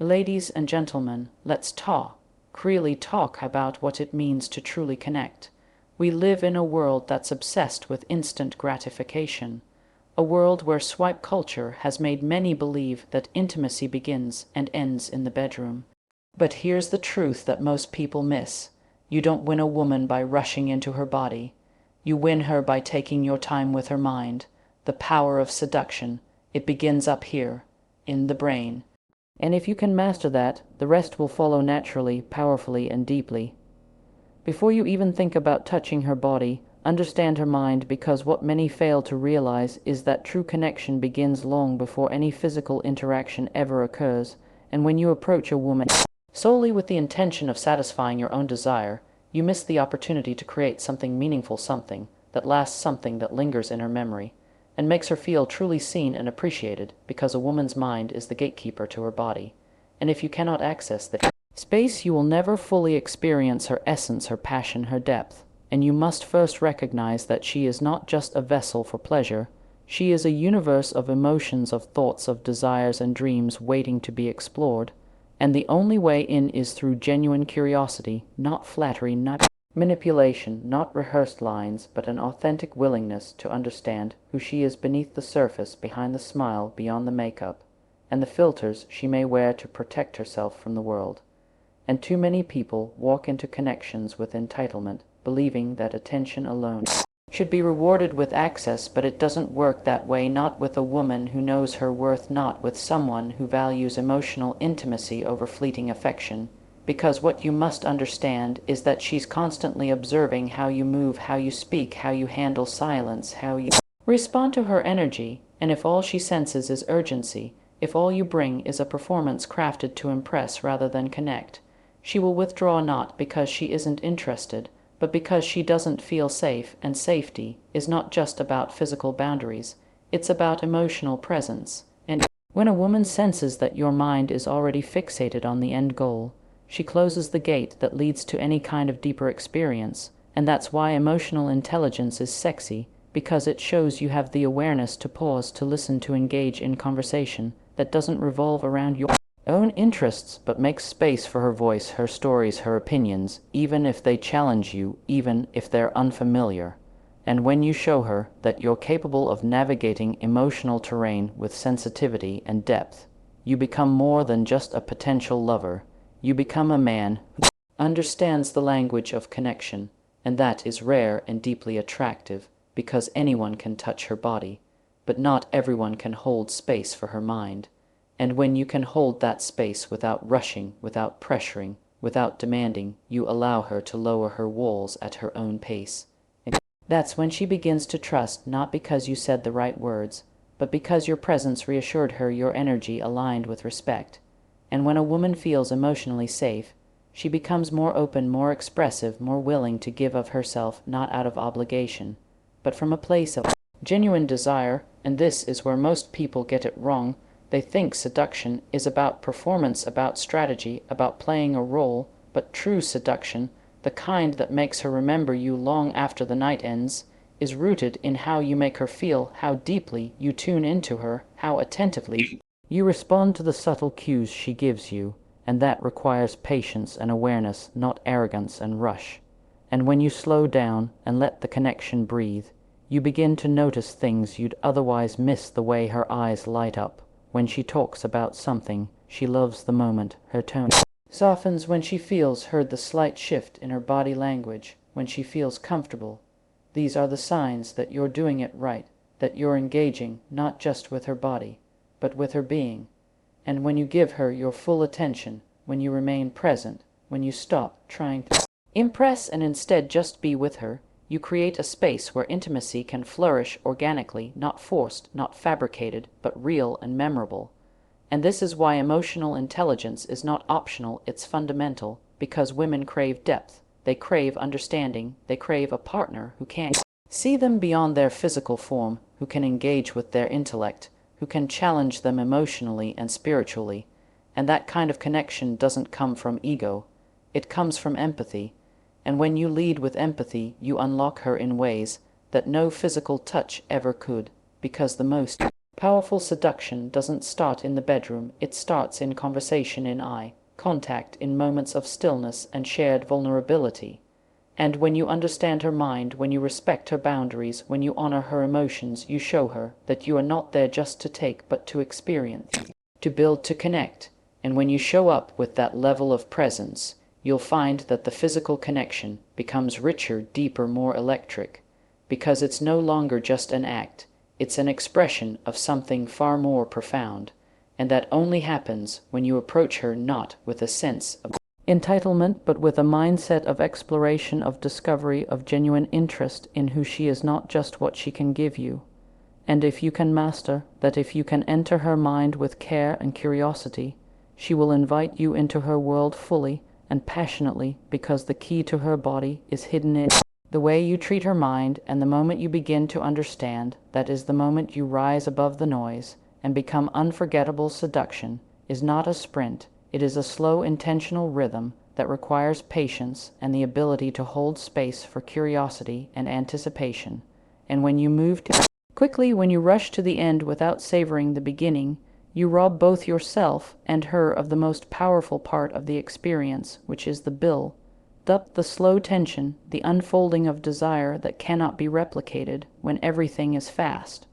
Ladies and gentlemen, let's really talk about what it means to truly connect. We live in a world that's obsessed with instant gratification, a world where swipe culture has made many believe that intimacy begins and ends in the bedroom. But here's the truth that most people miss. You don't win a woman by rushing into her body. You win her by taking your time with her mind. The power of seduction, it begins up here, in the brain. And if you can master that, the rest will follow naturally, powerfully, and deeply. Before you even think about touching her body, understand her mind, because what many fail to realize is that true connection begins long before any physical interaction ever occurs. And when you approach a woman solely with the intention of satisfying your own desire, you miss the opportunity to create something meaningful, something that lasts, something that lingers in her memory, and makes her feel truly seen and appreciated, because a woman's mind is the gatekeeper to her body. And if you cannot access that space, you will never fully experience her essence, her passion, her depth. And you must first recognize that she is not just a vessel for pleasure. She is a universe of emotions, of thoughts, of desires and dreams waiting to be explored. And the only way in is through genuine curiosity, not flattery, not manipulation, not rehearsed lines, but an authentic willingness to understand who she is beneath the surface, behind the smile, beyond the makeup, and the filters she may wear to protect herself from the world. And too many people walk into connections with entitlement, believing that attention alone should be rewarded with access, but it doesn't work that way, not with a woman who knows her worth, not with someone who values emotional intimacy over fleeting affection. Because what you must understand is that she's constantly observing how you move, how you speak, how you handle silence, how you respond to her energy. And if all she senses is urgency, if all you bring is a performance crafted to impress rather than connect, she will withdraw, not because she isn't interested, but because she doesn't feel safe. And safety is not just about physical boundaries, it's about emotional presence. And when a woman senses that your mind is already fixated on the end goal, she closes the gate that leads to any kind of deeper experience. And that's why emotional intelligence is sexy, because it shows you have the awareness to pause, to listen, to engage in conversation that doesn't revolve around your own interests, but makes space for her voice, her stories, her opinions, even if they challenge you, even if they're unfamiliar. And when you show her that you're capable of navigating emotional terrain with sensitivity and depth, you become more than just a potential lover. You become a man who understands the language of connection, and that is rare and deeply attractive, because anyone can touch her body, but not everyone can hold space for her mind. And when you can hold that space without rushing, without pressuring, without demanding, you allow her to lower her walls at her own pace. And that's when she begins to trust, not because you said the right words, but because your presence reassured her, your energy aligned with respect. And when a woman feels emotionally safe, she becomes more open, more expressive, more willing to give of herself, not out of obligation, but from a place of genuine desire. And this is where most people get it wrong. They think seduction is about performance, about strategy, about playing a role, but true seduction, the kind that makes her remember you long after the night ends, is rooted in how you make her feel, how deeply you tune into her, how attentively you respond to the subtle cues she gives you. And that requires patience and awareness, not arrogance and rush. And when you slow down and let the connection breathe, you begin to notice things you'd otherwise miss, the way her eyes light up when she talks about something she loves, the moment her tone softens when she feels heard, the slight shift in her body language when she feels comfortable. These are the signs that you're doing it right, that you're engaging not just with her body, but with her being. And when you give her your full attention, when you remain present, when you stop trying to impress and instead just be with her, you create a space where intimacy can flourish organically, not forced, not fabricated, but real and memorable. And this is why emotional intelligence is not optional, it's fundamental, because women crave depth, they crave understanding, they crave a partner who can see them beyond their physical form, who can engage with their intellect, who can challenge them emotionally and spiritually. And that kind of connection doesn't come from ego, it comes from empathy. And when you lead with empathy, you unlock her in ways that no physical touch ever could, because the most Powerful seduction doesn't start in the bedroom, it starts in conversation, in eye contact, in moments of stillness and shared vulnerability. And when you understand her mind, when you respect her boundaries, when you honor her emotions, you show her that you are not there just to take, but to experience, to build, to connect. And when you show up with that level of presence, you'll find that the physical connection becomes richer, deeper, more electric, because it's no longer just an act, it's an expression of something far more profound. And that only happens when you approach her not with a sense of entitlement, but with a mindset of exploration, of discovery, of genuine interest in who she is, not just what she can give you. And if you can master that, if you can enter her mind with care and curiosity, she will invite you into her world fully and passionately, because the key to her body is hidden in the way you treat her mind. And the moment you begin to understand, that is the moment you rise above the noise and become unforgettable. Seduction is not a sprint, it is a slow, intentional rhythm that requires patience and the ability to hold space for curiosity and anticipation. And when you move too quickly, when you rush to the end without savoring the beginning, you rob both yourself and her of the most powerful part of the experience, which is the build-up, the slow tension, the unfolding of desire that cannot be replicated when everything is fast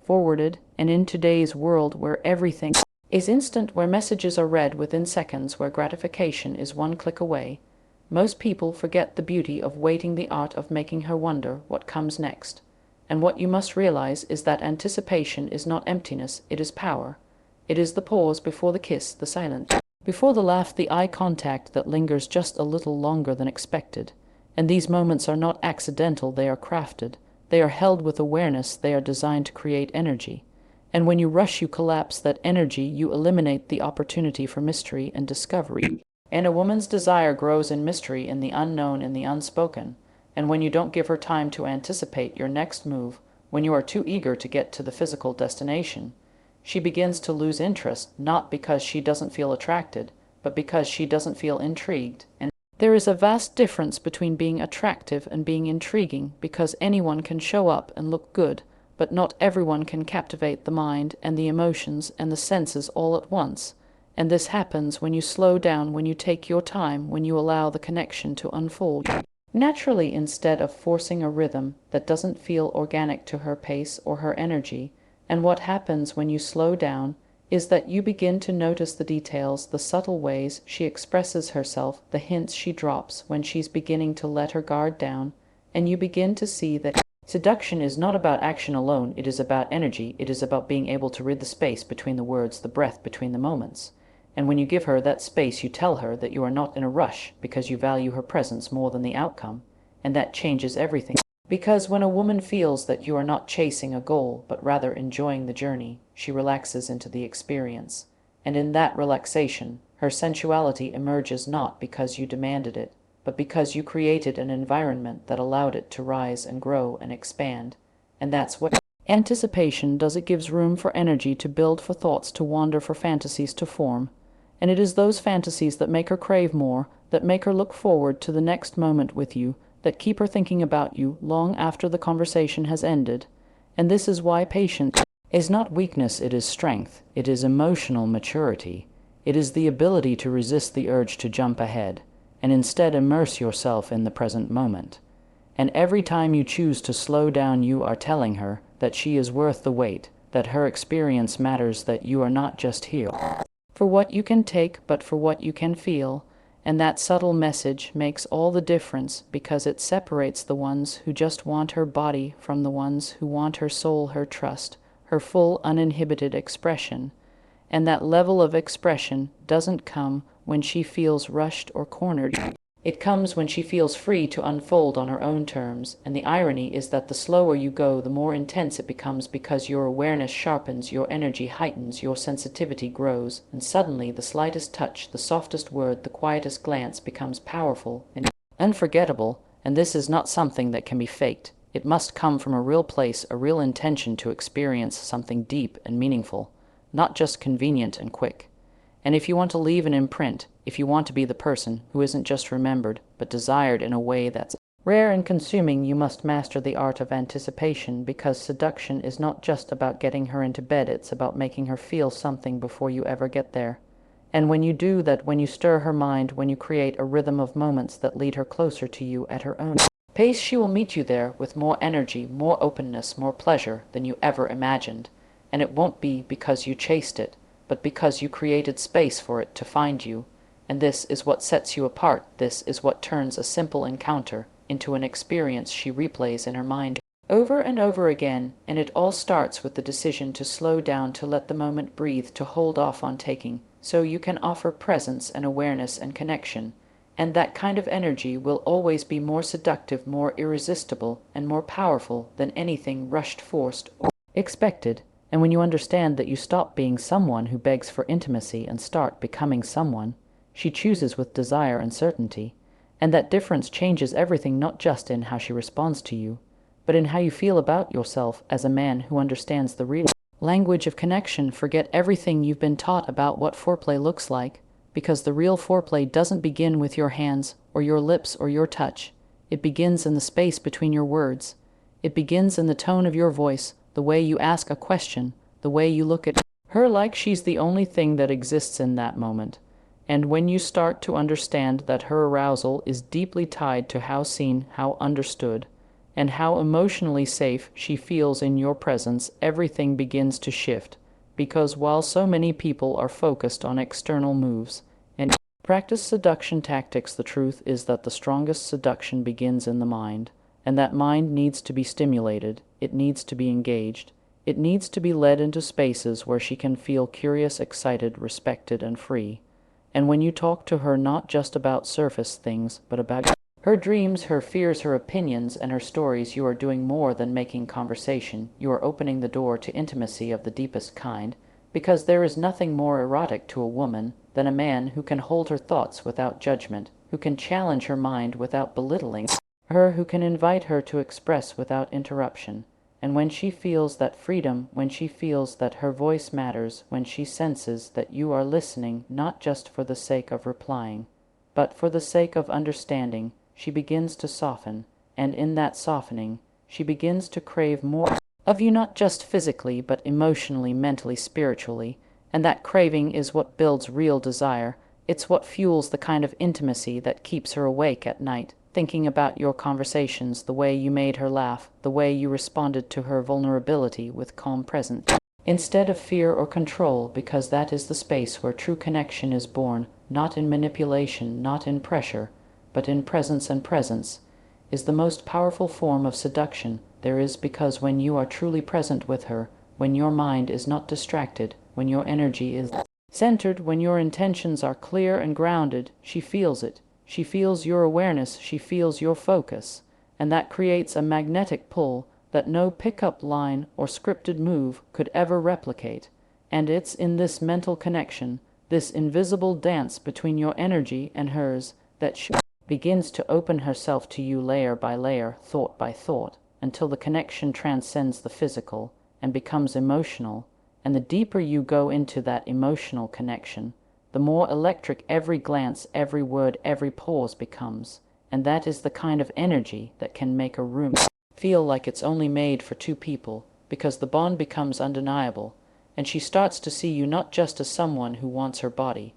forwarded. And in today's world where everything is instant, where messages are read within seconds, where gratification is one click away, most people forget the beauty of waiting, the art of making her wonder what comes next. And what you must realize is that anticipation is not emptiness, it is power. It is the pause before the kiss, the silence before the laugh, the eye contact that lingers just a little longer than expected. And these moments are not accidental, they are crafted. They are held with awareness, they are designed to create energy. And when you rush, you collapse that energy, you eliminate the opportunity for mystery and discovery. And a woman's desire grows in mystery, in the unknown, in the unspoken. And when you don't give her time to anticipate your next move, when you are too eager to get to the physical destination, she begins to lose interest, not because she doesn't feel attracted, but because she doesn't feel intrigued. And there is a vast difference between being attractive and being intriguing, because anyone can show up and look good, but not everyone can captivate the mind and the emotions and the senses all at once. And this happens when you slow down, when you take your time, when you allow the connection to unfold naturally, instead of forcing a rhythm that doesn't feel organic to her pace or her energy. And what happens when you slow down is that you begin to notice the details, the subtle ways she expresses herself, the hints she drops when she's beginning to let her guard down, and you begin to see that seduction is not about action alone, it is about energy, it is about being able to read the space between the words, the breath between the moments. And when you give her that space, you tell her that you are not in a rush, because you value her presence more than the outcome, and that changes everything. Because when a woman feels that you are not chasing a goal, but rather enjoying the journey, she relaxes into the experience. And in that relaxation, her sensuality emerges not because you demanded it, but because you created an environment that allowed it to rise and grow and expand. And that's what anticipation does. It gives room for energy to build, for thoughts to wander, for fantasies to form. And it is those fantasies that make her crave more, that make her look forward to the next moment with you, that keep her thinking about you long after the conversation has ended. And this is why patience is not weakness, it is strength. It is emotional maturity. It is the ability to resist the urge to jump ahead, and instead immerse yourself in the present moment. And every time you choose to slow down, you are telling her that she is worth the wait, that her experience matters, that you are not just here for what you can take, but for what you can feel. And that subtle message makes all the difference, because it separates the ones who just want her body from the ones who want her soul, her trust, her full uninhibited expression. And that level of expression doesn't come when she feels rushed or cornered. It comes when she feels free to unfold on her own terms. And the irony is that the slower you go, the more intense it becomes, because your awareness sharpens, your energy heightens, your sensitivity grows, and suddenly the slightest touch, the softest word, the quietest glance becomes powerful and unforgettable. And this is not something that can be faked. It must come from a real place, a real intention to experience something deep and meaningful, not just convenient and quick. And if you want to leave an imprint, if you want to be the person who isn't just remembered, but desired in a way that's Rare and consuming, you must master the art of anticipation, because seduction is not just about getting her into bed, it's about making her feel something before you ever get there. And when you do that, when you stir her mind, when you create a rhythm of moments that lead her closer to you at her own pace, she will meet you there with more energy, more openness, more pleasure than you ever imagined. And it won't be because you chased it, but because you created space for it to find you. And this is what sets you apart. This is what turns a simple encounter into an experience she replays in her mind over and over again. And it all starts with the decision to slow down, to let the moment breathe, to hold off on taking, so you can offer presence and awareness and connection. And that kind of energy will always be more seductive, more irresistible, and more powerful than anything rushed, forced, or expected. And when you understand that you stop being someone who begs for intimacy and start becoming someone she chooses with desire and certainty, and that difference changes everything, not just in how she responds to you, but in how you feel about yourself as a man who understands the real language of connection. Forget everything you've been taught about what foreplay looks like, because the real foreplay doesn't begin with your hands or your lips or your touch. It begins in the space between your words. It begins in the tone of your voice, the way you ask a question, the way you look at her like she's the only thing that exists in that moment. And when you start to understand that her arousal is deeply tied to how seen, how understood, and how emotionally safe she feels in your presence, everything begins to shift. Because while so many people are focused on external moves and practice seduction tactics, the truth is that the strongest seduction begins in the mind, and that mind needs to be stimulated, it needs to be engaged, it needs to be led into spaces where she can feel curious, excited, respected, and free. And when you talk to her not just about surface things, but about her dreams, her fears, her opinions, and her stories, you are doing more than making conversation. You are opening the door to intimacy of the deepest kind, because there is nothing more erotic to a woman than a man who can hold her thoughts without judgment, who can challenge her mind without belittling her, who can invite her to express without interruption. And when she feels that freedom, when she feels that her voice matters, when she senses that you are listening not just for the sake of replying, but for the sake of understanding, she begins to soften, and in that softening, she begins to crave more of you, not just physically, but emotionally, mentally, spiritually. And that craving is what builds real desire. It's what fuels the kind of intimacy that keeps her awake at night, thinking about your conversations, the way you made her laugh, the way you responded to her vulnerability with calm presence, instead of fear or control, because that is the space where true connection is born, not in manipulation, not in pressure, but in presence. And presence is the most powerful form of seduction there is, because when you are truly present with her, when your mind is not distracted, when your energy is centered, when your intentions are clear and grounded, she feels it. She feels your awareness, she feels your focus, and that creates a magnetic pull that no pickup line or scripted move could ever replicate. And it's in this mental connection, this invisible dance between your energy and hers, that she begins to open herself to you layer by layer, thought by thought, until the connection transcends the physical and becomes emotional. And the deeper you go into that emotional connection, the more electric every glance, every word, every pause becomes. And that is the kind of energy that can make a room feel like it's only made for two people, because the bond becomes undeniable, and she starts to see you not just as someone who wants her body,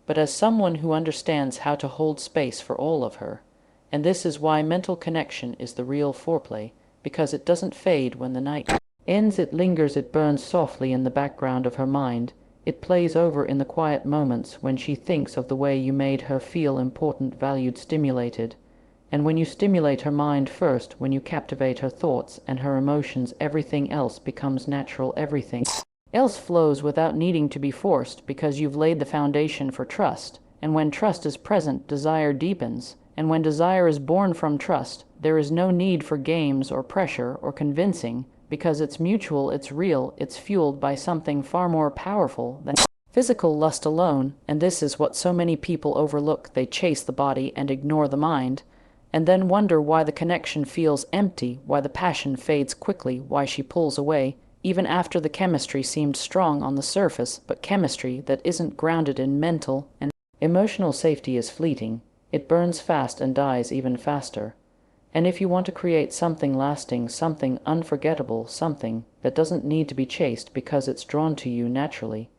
but as someone who understands how to hold space for all of her. And this is why mental connection is the real foreplay, because it doesn't fade when the night ends, it lingers, it burns softly in the background of her mind. It plays over in the quiet moments when she thinks of the way you made her feel important, valued, stimulated. And when you stimulate her mind first, when you captivate her thoughts and her emotions, everything else becomes natural, everything else flows without needing to be forced, because you've laid the foundation for trust. And when trust is present, desire deepens. And when desire is born from trust, there is no need for games or pressure or convincing, because it's mutual, it's real, it's fueled by something far more powerful than physical lust alone. And this is what so many people overlook. They chase the body and ignore the mind, and then wonder why the connection feels empty, why the passion fades quickly, why she pulls away, even after the chemistry seemed strong on the surface. But chemistry that isn't grounded in mental and emotional safety is fleeting. It burns fast and dies even faster. And if you want to create something lasting, something unforgettable, something that doesn't need to be chased because it's drawn to you naturally,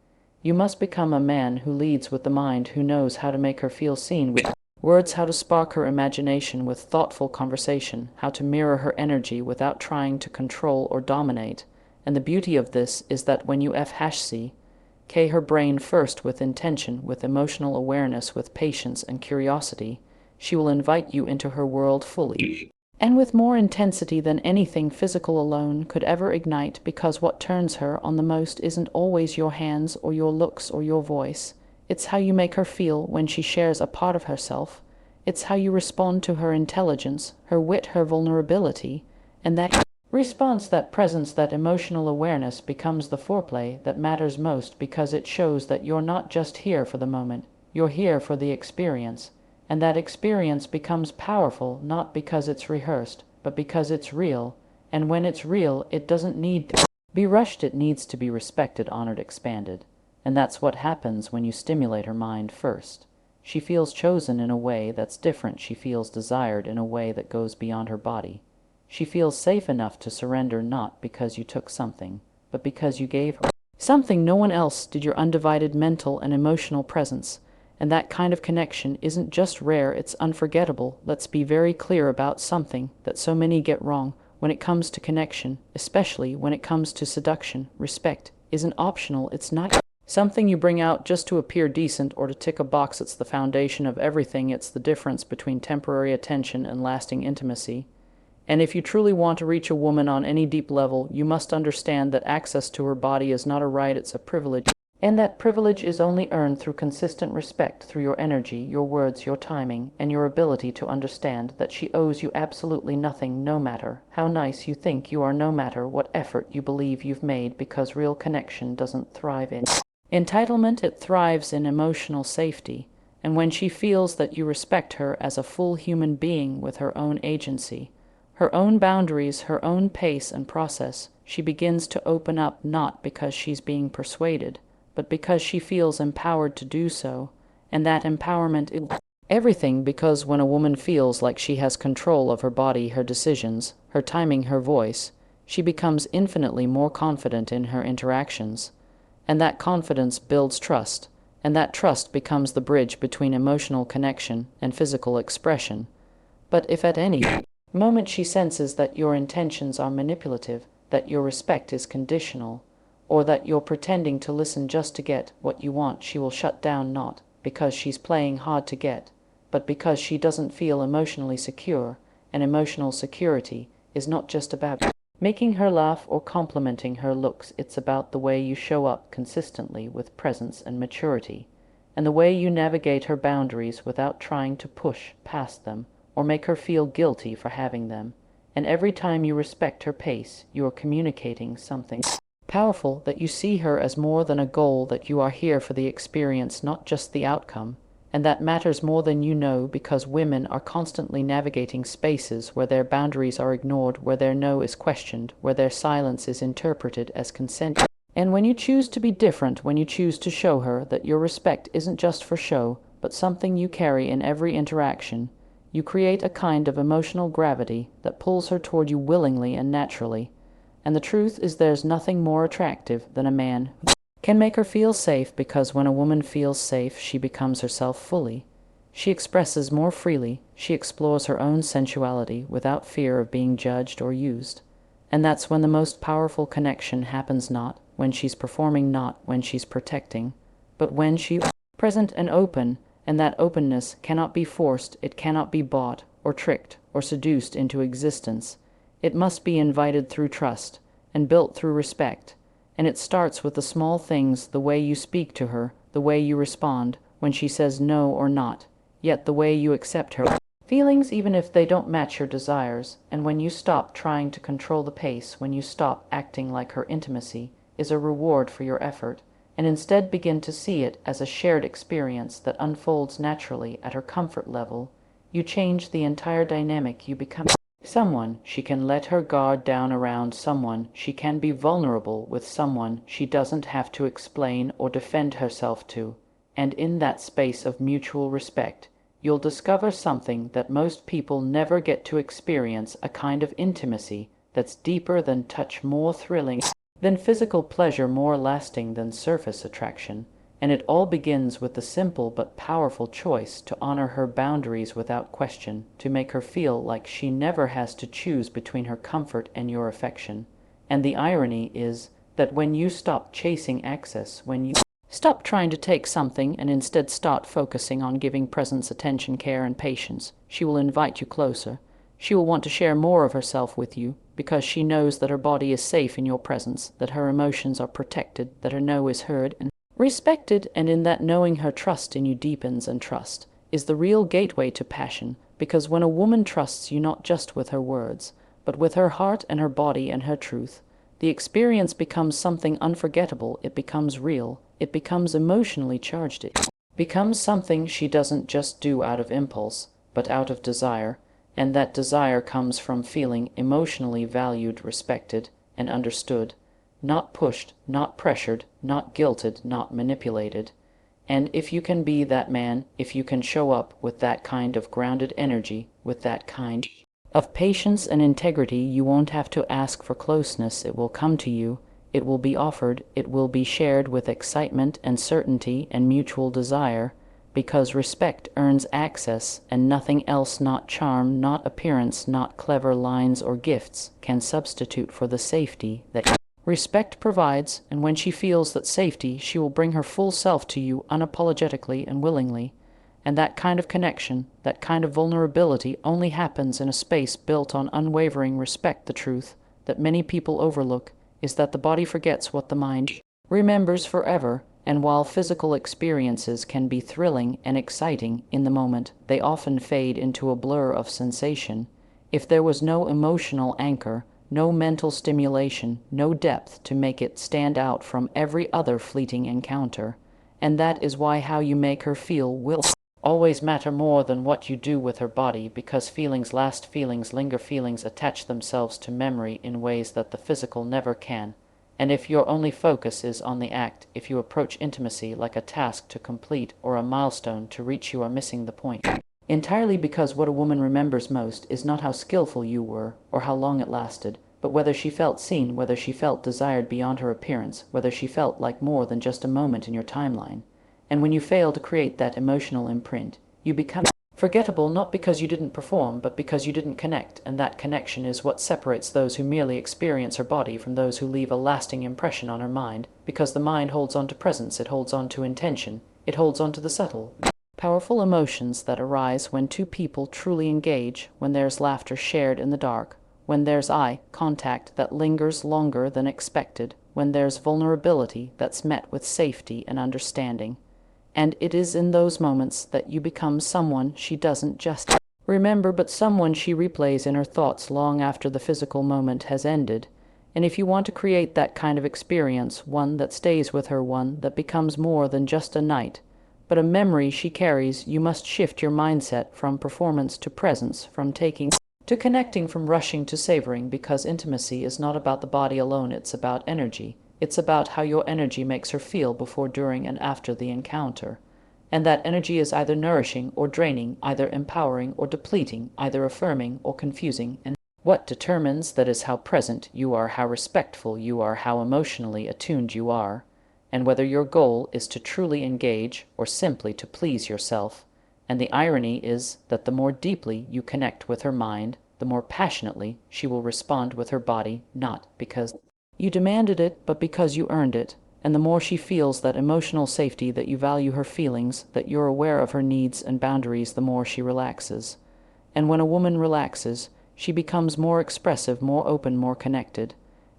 you must become a man who leads with the mind, who knows how to make her feel seen with words, how to spark her imagination with thoughtful conversation, how to mirror her energy without trying to control or dominate. And the beauty of this is that when you FHC her brain first with intention, with emotional awareness, with patience and curiosity, she will invite you into her world fully, and with more intensity than anything physical alone could ever ignite, because what turns her on the most isn't always your hands or your looks or your voice. It's how you make her feel when she shares a part of herself. It's how you respond to her intelligence, her wit, her vulnerability, and that response, that presence, that emotional awareness becomes the foreplay that matters most, because it shows that you're not just here for the moment, you're here for the experience. And that experience becomes powerful not because it's rehearsed, but because it's real. And when it's real, it doesn't need to be rushed, it needs to be respected, honored, expanded. And that's what happens when you stimulate her mind first. She feels chosen in a way that's different. She feels desired in a way that goes beyond her body. She feels safe enough to surrender, not because you took something, but because you gave her something no one else did, your undivided mental and emotional presence. And that kind of connection isn't just rare, it's unforgettable. Let's be very clear about something that so many get wrong when it comes to connection, especially when it comes to seduction. Respect isn't optional, it's not something you bring out just to appear decent or to tick a box. It's the foundation of everything. It's the difference between temporary attention and lasting intimacy. And if you truly want to reach a woman on any deep level, you must understand that access to her body is not a right, it's a privilege. And that privilege is only earned through consistent respect, through your energy, your words, your timing, and your ability to understand that she owes you absolutely nothing, no matter how nice you think you are, no matter what effort you believe you've made, because real connection doesn't thrive in entitlement, it thrives in emotional safety. And when she feels that you respect her as a full human being with her own agency, her own boundaries, her own pace and process, she begins to open up, not because she's being persuaded, but because she feels empowered to do so. And that empowerment is everything, because when a woman feels like she has control of her body, her decisions, her timing, her voice, she becomes infinitely more confident in her interactions. And that confidence builds trust, and that trust becomes the bridge between emotional connection and physical expression. But if at any moment she senses that your intentions are manipulative, that your respect is conditional, or that you're pretending to listen just to get what you want, she will shut down, not because she's playing hard to get, but because she doesn't feel emotionally secure. And emotional security is not just about making her laugh or complimenting her looks. It's about the way you show up consistently with presence and maturity, and the way you navigate her boundaries without trying to push past them or make her feel guilty for having them. And every time you respect her pace, you are communicating something powerful, that you see her as more than a goal, that you are here for the experience, not just the outcome. And that matters more than you know, because women are constantly navigating spaces where their boundaries are ignored, where their no is questioned, where their silence is interpreted as consent. And when you choose to be different, when you choose to show her that your respect isn't just for show, but something you carry in every interaction, you create a kind of emotional gravity that pulls her toward you willingly and naturally. And the truth is, there's nothing more attractive than a man who can make her feel safe, because when a woman feels safe, she becomes herself fully. She expresses more freely, she explores her own sensuality without fear of being judged or used. And that's when the most powerful connection happens, not when she's performing, not when she's protecting, but when she's present and open. And that openness cannot be forced, it cannot be bought or tricked or seduced into existence. It must be invited through trust and built through respect. And it starts with the small things, the way you speak to her, the way you respond when she says no or not, yet the way you accept her feelings even if they don't match your desires. And when you stop trying to control the pace, when you stop acting like her intimacy is a reward for your effort, and instead begin to see it as a shared experience that unfolds naturally at her comfort level, you change the entire dynamic. You become someone she can let her guard down around, someone she can be vulnerable with, someone she doesn't have to explain or defend herself to. And in that space of mutual respect, you'll discover something that most people never get to experience, a kind of intimacy that's deeper than touch, more thrilling than physical pleasure, more lasting than surface attraction. And it all begins with the simple but powerful choice to honor her boundaries without question, to make her feel like she never has to choose between her comfort and your affection. And the irony is that when you stop chasing access, when you stop trying to take something and instead start focusing on giving presence, attention, care, and patience, she will invite you closer. She will want to share more of herself with you because she knows that her body is safe in your presence, that her emotions are protected, that her no is heard and respected, and in that knowing, her trust in you deepens, and trust is the real gateway to passion, because when a woman trusts you not just with her words, but with her heart and her body and her truth, the experience becomes something unforgettable. It becomes real. It becomes emotionally charged. It becomes something she doesn't just do out of impulse, but out of desire, and that desire comes from feeling emotionally valued, respected, and understood, not pushed, not pressured, not guilted, not manipulated. And if you can be that man, if you can show up with that kind of grounded energy, with that kind of patience and integrity, you won't have to ask for closeness. It will come to you. It will be offered. It will be shared with excitement and certainty and mutual desire, because respect earns access, and nothing else, not charm, not appearance, not clever lines or gifts, can substitute for the safety that respect provides. And when she feels that safety, she will bring her full self to you unapologetically and willingly. And that kind of connection, that kind of vulnerability, only happens in a space built on unwavering respect. The truth that many people overlook is that the body forgets what the mind remembers forever, and while physical experiences can be thrilling and exciting in the moment, they often fade into a blur of sensation. If there was no emotional anchor, no mental stimulation, no depth to make it stand out from every other fleeting encounter. And that is why how you make her feel will always matter more than what you do with her body, because feelings last, feelings linger, feelings attach themselves to memory in ways that the physical never can. And if your only focus is on the act, if you approach intimacy like a task to complete or a milestone to reach, you are missing the point entirely, because what a woman remembers most is not how skillful you were or how long it lasted, but whether she felt seen, whether she felt desired beyond her appearance, whether she felt like more than just a moment in your timeline. And when you fail to create that emotional imprint, you become forgettable, not because you didn't perform, but because you didn't connect, and that connection is what separates those who merely experience her body from those who leave a lasting impression on her mind, because the mind holds on to presence, it holds on to intention, it holds on to the subtle, powerful emotions that arise when two people truly engage, when there's laughter shared in the dark, when there's eye contact that lingers longer than expected, when there's vulnerability that's met with safety and understanding. And it is in those moments that you become someone she doesn't just remember, but someone she replays in her thoughts long after the physical moment has ended. And if you want to create that kind of experience, one that stays with her, one that becomes more than just a night, but a memory she carries, you must shift your mindset from performance to presence, from taking to connecting, from rushing to savoring, because intimacy is not about the body alone, it's about energy. It's about how your energy makes her feel before, during, and after the encounter. And that energy is either nourishing or draining, either empowering or depleting, either affirming or confusing. And what determines that is how present you are, how respectful you are, how emotionally attuned you are, and whether your goal is to truly engage or simply to please yourself. And the irony is that the more deeply you connect with her mind, the more passionately she will respond with her body, not because you demanded it, but because you earned it. And the more she feels that emotional safety, that you value her feelings, that you're aware of her needs and boundaries, the more she relaxes. And when a woman relaxes, she becomes more expressive, more open, more connected.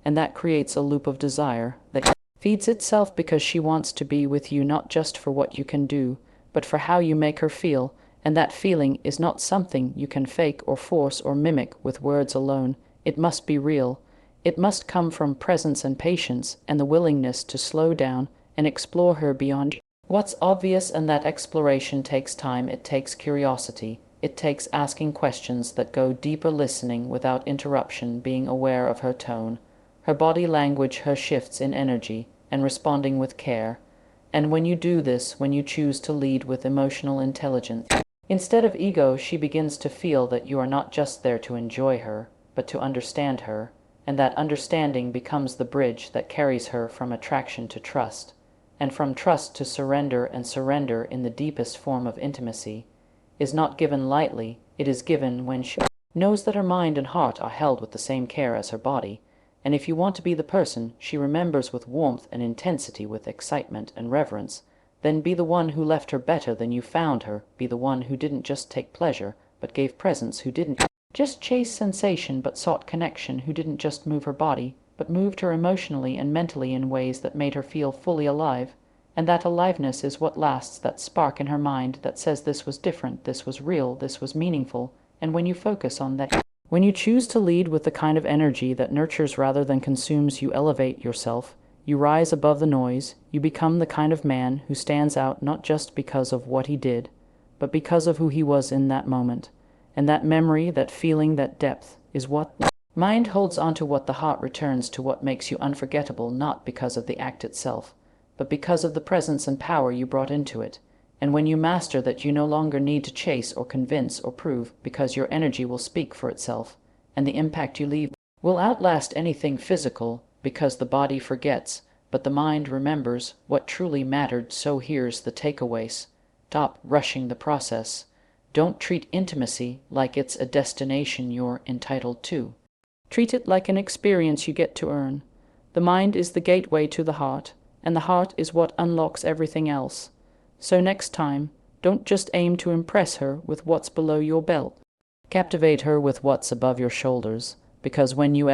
And that creates a loop of desire that feeds itself, because she wants to be with you not just for what you can do, but for how you make her feel. And that feeling is not something you can fake or force or mimic with words alone. It must be real. It must come from presence and patience and the willingness to slow down and explore her beyond what's obvious. And that exploration takes time, it takes curiosity, it takes asking questions that go deeper, listening without interruption, being aware of her tone, her body language, her shifts in energy, and responding with care. And when you do this, when you choose to lead with emotional intelligence, Instead of ego, she begins to feel that you are not just there to enjoy her, but to understand her, and that understanding becomes the bridge that carries her from attraction to trust, and from trust to surrender, and surrender in the deepest form of intimacy is not given lightly. It is given when she knows that her mind and heart are held with the same care as her body, and if you want to be the person she remembers with warmth and intensity, with excitement and reverence, then be the one who left her better than you found her. Be the one who didn't just take pleasure, but gave presence, who didn't just chase sensation, but sought connection, who didn't just move her body, but moved her emotionally and mentally in ways that made her feel fully alive. And that aliveness is what lasts, that spark in her mind that says this was different, this was real, this was meaningful. And when you focus on that, when you choose to lead with the kind of energy that nurtures rather than consumes, you elevate yourself. You rise above the noise. You become the kind of man who stands out not just because of what he did, but because of who he was in that moment. And that memory, that feeling, that depth is what mind holds onto, what the heart returns to, what makes you unforgettable, not because of the act itself, but because of the presence and power you brought into it. And when you master that, you no longer need to chase or convince or prove, because your energy will speak for itself, and the impact you leave will outlast anything physical, because the body forgets, but the mind remembers what truly mattered. So here's the takeaways. Stop rushing the process. Don't treat intimacy like it's a destination you're entitled to. Treat it like an experience you get to earn. The mind is the gateway to the heart, and the heart is what unlocks everything else. So next time, don't just aim to impress her with what's below your belt. Captivate her with what's above your shoulders, because when you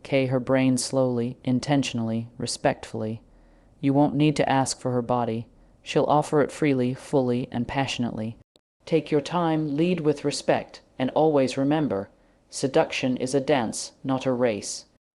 K her brain slowly, intentionally, respectfully, you won't need to ask for her body. She'll offer it freely, fully, and passionately. Take your time, lead with respect, and always remember, seduction is a dance, not a race.